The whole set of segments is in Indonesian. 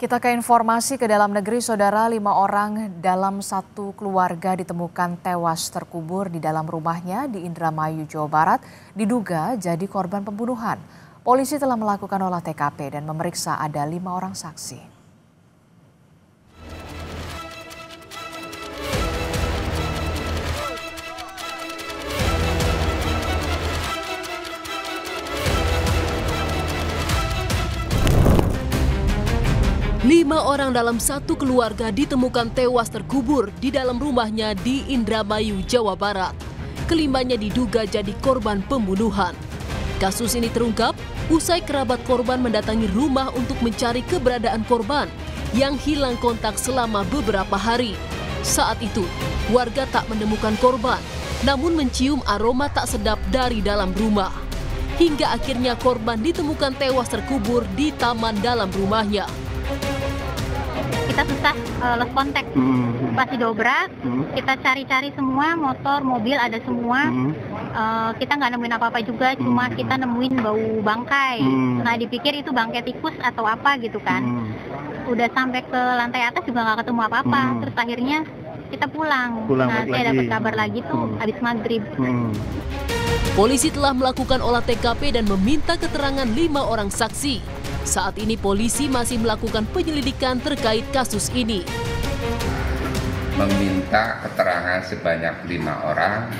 Kita ke informasi ke dalam negeri, saudara. 5 orang dalam satu keluarga ditemukan tewas terkubur di dalam rumahnya di Indramayu, Jawa Barat, diduga jadi korban pembunuhan. Polisi telah melakukan olah TKP dan memeriksa ada 5 orang saksi. 5 orang dalam satu keluarga ditemukan tewas terkubur di dalam rumahnya di Indramayu, Jawa Barat. Kelimanya diduga jadi korban pembunuhan. Kasus ini terungkap usai kerabat korban mendatangi rumah untuk mencari keberadaan korban yang hilang kontak selama beberapa hari. Saat itu, warga tak menemukan korban, namun mencium aroma tak sedap dari dalam rumah. Hingga akhirnya korban ditemukan tewas terkubur di taman dalam rumahnya. Kita susah lost contact, pas didobrak, kita cari-cari semua, motor, mobil ada semua, kita nggak nemuin apa-apa juga, cuma kita nemuin bau bangkai. Nah dipikir itu bangkai tikus atau apa gitu kan. Udah sampai ke lantai atas juga nggak ketemu apa-apa, terus akhirnya kita pulang. Nah saya dapat kabar lagi tuh habis maghrib. Polisi telah melakukan olah TKP dan meminta keterangan 5 orang saksi. Saat ini polisi masih melakukan penyelidikan terkait kasus ini. Meminta keterangan sebanyak 5 orang,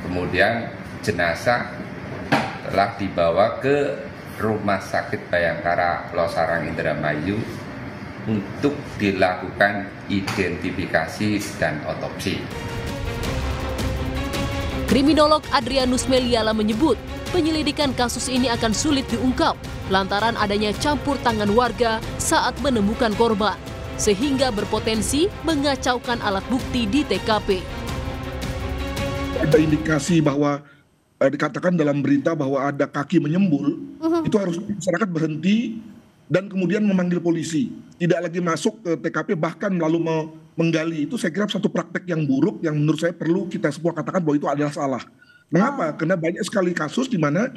kemudian jenazah telah dibawa ke Rumah Sakit Bayangkara Losarang Indramayu untuk dilakukan identifikasi dan otopsi. Kriminolog Adrianus Meliala menyebut, penyelidikan kasus ini akan sulit diungkap lantaran adanya campur tangan warga saat menemukan korban, sehingga berpotensi mengacaukan alat bukti di TKP. Ada indikasi bahwa dikatakan dalam berita bahwa ada kaki menyembul, itu harus masyarakat berhenti dan kemudian memanggil polisi. Tidak lagi masuk ke TKP bahkan lalu menggali. Itu saya kira satu praktek yang buruk yang menurut saya perlu kita semua katakan bahwa itu adalah salah. Mengapa? Karena banyak sekali kasus di mana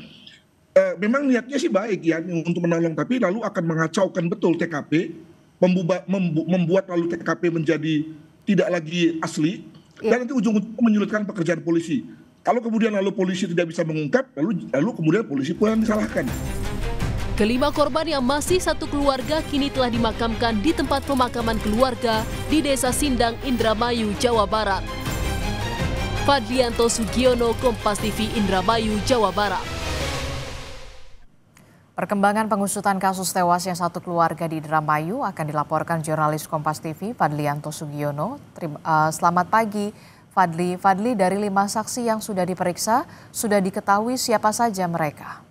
memang niatnya sih baik ya untuk menolong, tapi lalu akan mengacaukan betul TKP, membuat lalu TKP menjadi tidak lagi asli, dan nanti ujung-ujungnya menyulitkan pekerjaan polisi. Kalau kemudian lalu polisi tidak bisa mengungkap, lalu kemudian polisi pun yang disalahkan. Kelima korban yang masih satu keluarga kini telah dimakamkan di tempat pemakaman keluarga di Desa Sindang, Indramayu, Jawa Barat. Fadlianto Sugiono, Kompas TV, Indramayu, Jawa Barat. Perkembangan pengusutan kasus tewasnya satu keluarga di Indramayu akan dilaporkan jurnalis Kompas TV Fadlianto Sugiono. Selamat pagi Fadli. Fadli, dari 5 saksi yang sudah diperiksa, sudah diketahui siapa saja mereka?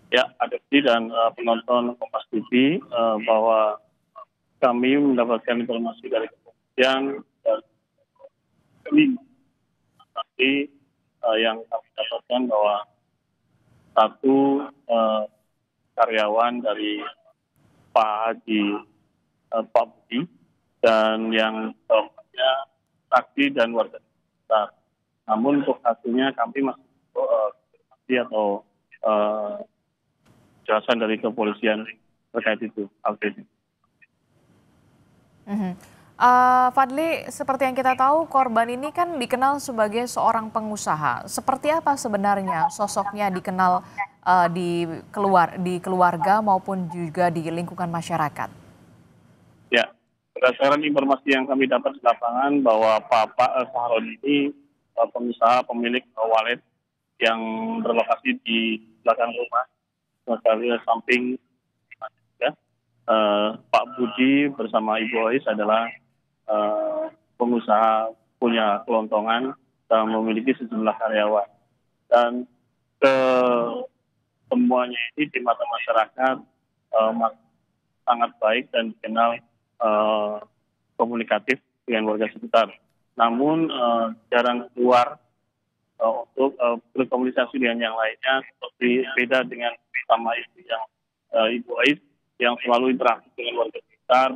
Ya, Adepti dan penonton Kompas TV, bahwa kami mendapatkan informasi dari kepolisian dan saksi yang kami dapatkan bahwa satu karyawan dari Pak Haji Pak Budi dan yang lainnya saksi dan warga sekitar. Namun untuk hasilnya kami masih atau jelasan dari kepolisian terkait itu. Fadli, seperti yang kita tahu, korban ini kan dikenal sebagai seorang pengusaha. Seperti apa sebenarnya sosoknya dikenal di keluarga maupun juga di lingkungan masyarakat? Ya, berdasarkan informasi yang kami dapat di lapangan bahwa Pak Sahroni ini pengusaha pemilik walet yang berlokasi di belakang rumah, samping ya. Pak Budi bersama Ibu Ois adalah pengusaha punya kelontongan dan memiliki sejumlah karyawan, dan semuanya ini di mata masyarakat sangat baik dan dikenal komunikatif dengan warga sekitar. Namun jarang keluar untuk berkomunikasi dengan yang lainnya, seperti beda dengan sama istri yang Ibu Ois yang selalu interaksi dengan warga sekitar.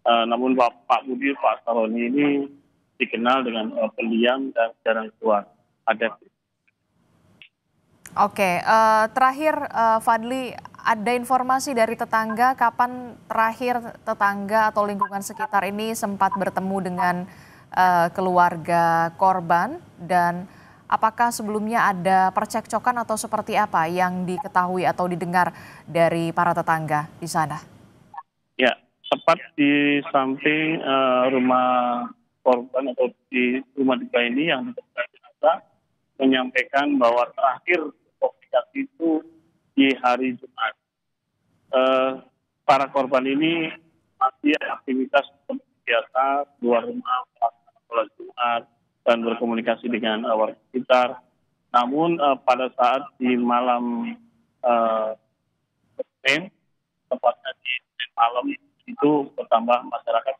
Namun Pak Budi, Pak Sahroni ini dikenal dengan pendiam dan jarang keluar. Oke, terakhir Fadli, ada informasi dari tetangga kapan terakhir tetangga atau lingkungan sekitar ini sempat bertemu dengan keluarga korban, dan apakah sebelumnya ada percekcokan atau seperti apa yang diketahui atau didengar dari para tetangga di sana? Ya, tepat di samping rumah korban atau di rumah duka ini yang ditemukan jenazah menyampaikan bahwa terakhir komunikasi itu di hari Jumat. Para korban ini masih aktivitas seperti biasa, keluar rumah, sholat Jumat, dan berkomunikasi dengan warga sekitar. Namun pada saat di malam Senin, tepatnya di malam itu bertambah masyarakat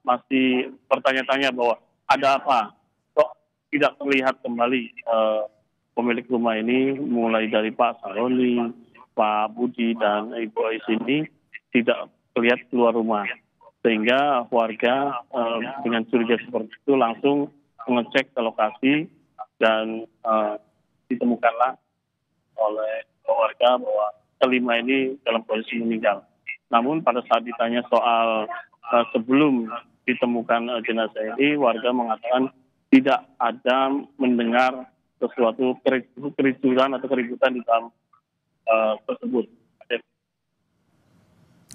masih bertanya-tanya bahwa ada apa, kok tidak terlihat kembali pemilik rumah ini, mulai dari Pak Saroni, Pak Budi, dan Ibu Ais ini tidak terlihat keluar rumah. Sehingga warga dengan curiga seperti itu langsung mengecek ke lokasi dan ditemukanlah oleh warga bahwa kelima ini dalam kondisi meninggal. Namun pada saat ditanya soal sebelum ditemukan jenazah ini, warga mengatakan tidak ada mendengar sesuatu kericuhan atau keributan di dalam tersebut.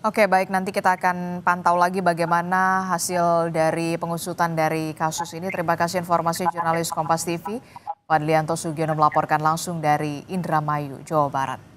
Oke, baik, nanti kita akan pantau lagi bagaimana hasil dari pengusutan dari kasus ini. Terima kasih informasi jurnalis Kompas TV, Fadlianto Sugiono melaporkan langsung dari Indramayu, Jawa Barat.